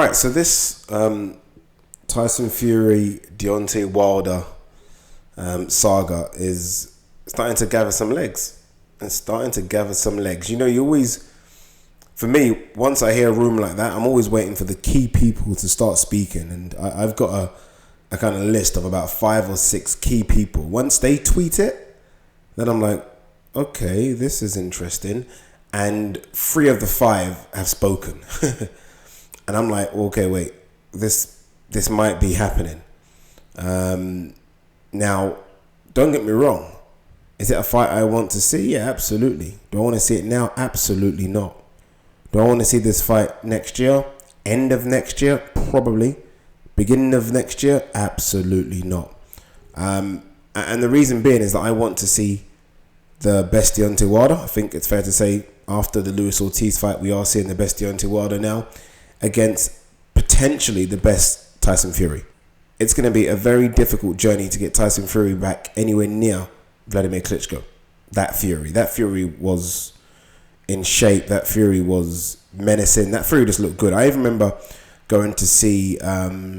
Right, so this Tyson Fury, Deontay Wilder saga is starting to gather some legs. You know, you always, for me, once I hear a rumour like that, I'm always waiting for the key people to start speaking. And I've got a kind of list of about 5 or 6 key people. Once they tweet it, then I'm like, okay, this is interesting. And 3 of the 5 have spoken. And I'm like, okay, wait, this might be happening. Now, don't get me wrong. Is it a fight I want to see? Yeah, absolutely. Do I want to see it now? Absolutely not. Do I want to see this fight next year? End of next year? Probably. Beginning of next year? Absolutely not. And the reason being is that I want to see the best Deontay Wilder. I think it's fair to say after the Luis Ortiz fight, we are seeing the best Deontay Wilder now against potentially the best Tyson Fury. It's going to be a very difficult journey to get Tyson Fury back anywhere near Vladimir Klitschko. That Fury was in shape. That Fury was menacing. That Fury just looked good. I even remember going to see that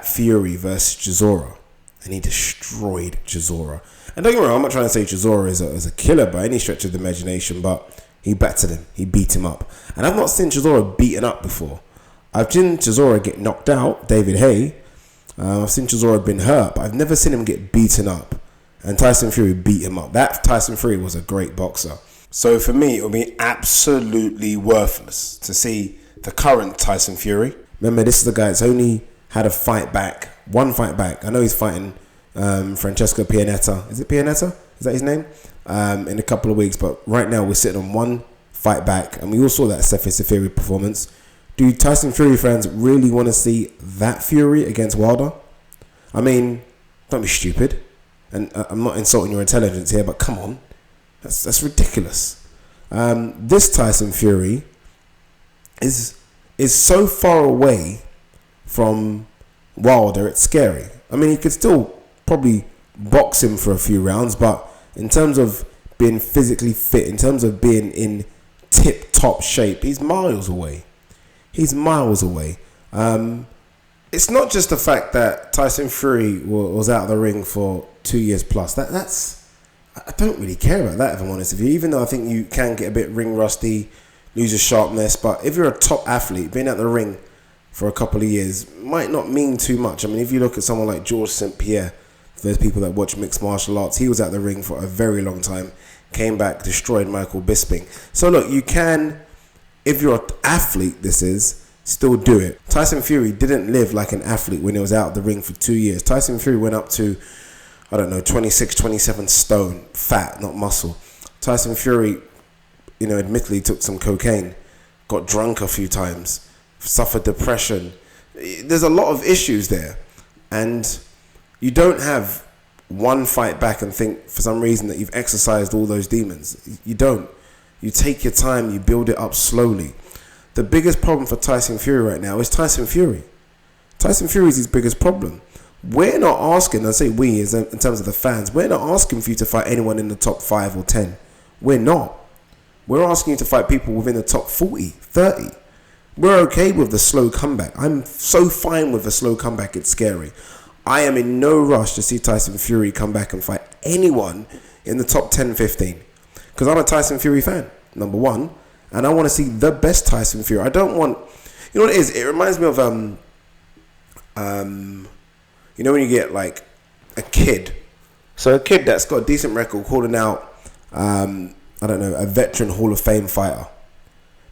Fury versus Chisora, and he destroyed Chisora. And don't get me wrong, I'm not trying to say Chisora is a killer by any stretch of the imagination, but he battered him. He beat him up. And I've not seen Chisora beaten up before. I've seen Chisora get knocked out, David Haye. I've seen Chisora been hurt, but I've never seen him get beaten up. And Tyson Fury beat him up. That Tyson Fury was a great boxer. So for me, it would be absolutely worthless to see the current Tyson Fury. Remember, this is the guy that's only had a fight back. One fight back. I know he's fighting Francesco Pianetta. Is it Pianetta? Is that his name? In a couple of weeks. But right now, we're sitting on one fight back. And we all saw that Sefe Fury performance. Do Tyson Fury fans really want to see that Fury against Wilder? I mean, don't be stupid. And I'm not insulting your intelligence here, but come on. That's ridiculous. This Tyson Fury is so far away from Wilder, it's scary. I mean, he could still probably box him for a few rounds, but in terms of being physically fit, in terms of being in tip-top shape, he's miles away. It's not just the fact that Tyson Fury was out of the ring for 2 years plus. I don't really care about that, if I'm honest with you. Even though I think you can get a bit ring rusty, lose your sharpness. But if you're a top athlete, being out the ring for a couple of years might not mean too much. I mean, if you look at someone like Georges St. Pierre, for those people that watch mixed martial arts, he was out the ring for a very long time, came back, destroyed Michael Bisping. So look, you can, if you're an athlete, still do it. Tyson Fury didn't live like an athlete when he was out of the ring for 2 years. Tyson Fury went up to, 26, 27 stone, fat, not muscle. Tyson Fury, admittedly took some cocaine, got drunk a few times, suffered depression. There's a lot of issues there. And you don't have one fight back and think for some reason that you've exercised all those demons. You don't. You take your time, you build it up slowly. The biggest problem for Tyson Fury right now is Tyson Fury. Tyson Fury is his biggest problem. We're not asking, I say we as in terms of the fans, we're not asking for you to fight anyone in the top 5 or 10. We're not. We're asking you to fight people within the top 40, 30. We're okay with the slow comeback. I'm so fine with the slow comeback, it's scary. I am in no rush to see Tyson Fury come back and fight anyone in the top 10, 15. Because I'm a Tyson Fury fan, number one. And I want to see the best Tyson Fury. I don't want... You know what it is? It reminds me of... when you get like a kid. So a kid that's got a decent record calling out, a veteran Hall of Fame fighter.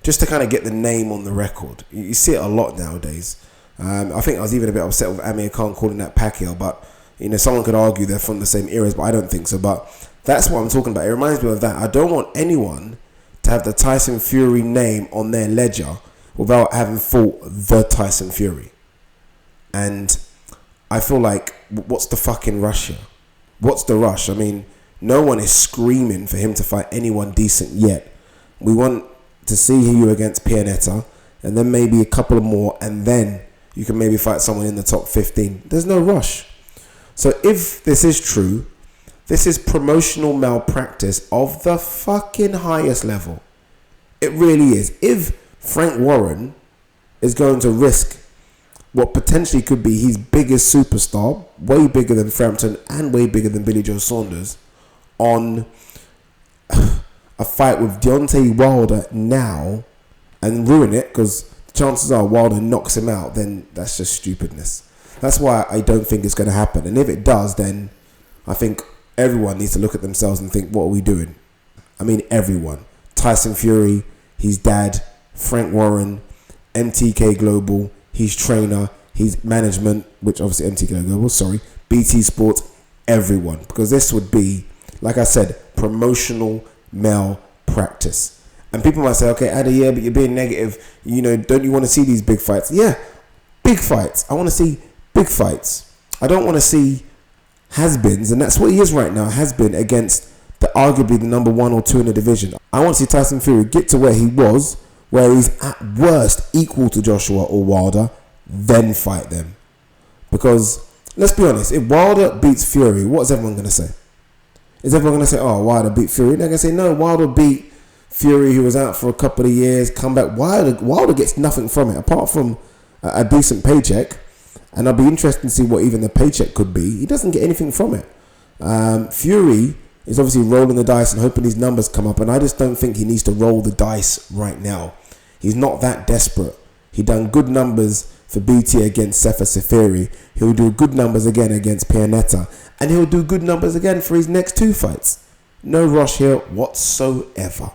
Just to kind of get the name on the record. You see it a lot nowadays. I think I was even a bit upset with Amir Khan calling that Pacquiao. But, someone could argue they're from the same eras, but I don't think so. But that's what I'm talking about. It reminds me of that. I don't want anyone to have the Tyson Fury name on their ledger without having fought the Tyson Fury. And I feel like, what's the fucking rush here? What's the rush? I mean, no one is screaming for him to fight anyone decent yet. We want to see you against Pianetta, and then maybe a couple of more, and then you can maybe fight someone in the top 15. There's no rush. So if this is true, this is promotional malpractice of the fucking highest level. It really is. If Frank Warren is going to risk what potentially could be his biggest superstar, way bigger than Frampton and way bigger than Billy Joe Saunders, on a fight with Deontay Wilder now and ruin it, because chances are Wilder knocks him out, then that's just stupidness. That's why I don't think it's going to happen. And if it does, then I think everyone needs to look at themselves and think, what are we doing? I mean, everyone. Tyson Fury, his dad, Frank Warren, MTK Global, his trainer, his management, which obviously MTK Global, BT Sports, everyone. Because this would be, like I said, promotional malpractice. And people might say, okay, Addy, yeah, but you're being negative. You know, don't you want to see these big fights? Yeah, big fights. I want to see big fights. I don't want to see has-beens, and that's what he is right now, has-been against arguably the number 1 or 2 in the division. I want to see Tyson Fury get to where he was, where he's at worst equal to Joshua or Wilder, then fight them. Because, let's be honest, if Wilder beats Fury, what is everyone going to say? Is everyone going to say, oh, Wilder beat Fury? They're going to say, no, Wilder beat Fury, who was out for a couple of years, come back. Wilder gets nothing from it, apart from a decent paycheck. And I'll be interested to see what even the paycheck could be. He doesn't get anything from it. Fury is obviously rolling the dice and hoping his numbers come up. And I just don't think he needs to roll the dice right now. He's not that desperate. He done good numbers for BT against Sefa Seferi. He'll do good numbers again against Pianetta. And he'll do good numbers again for his next 2 fights. No rush here whatsoever.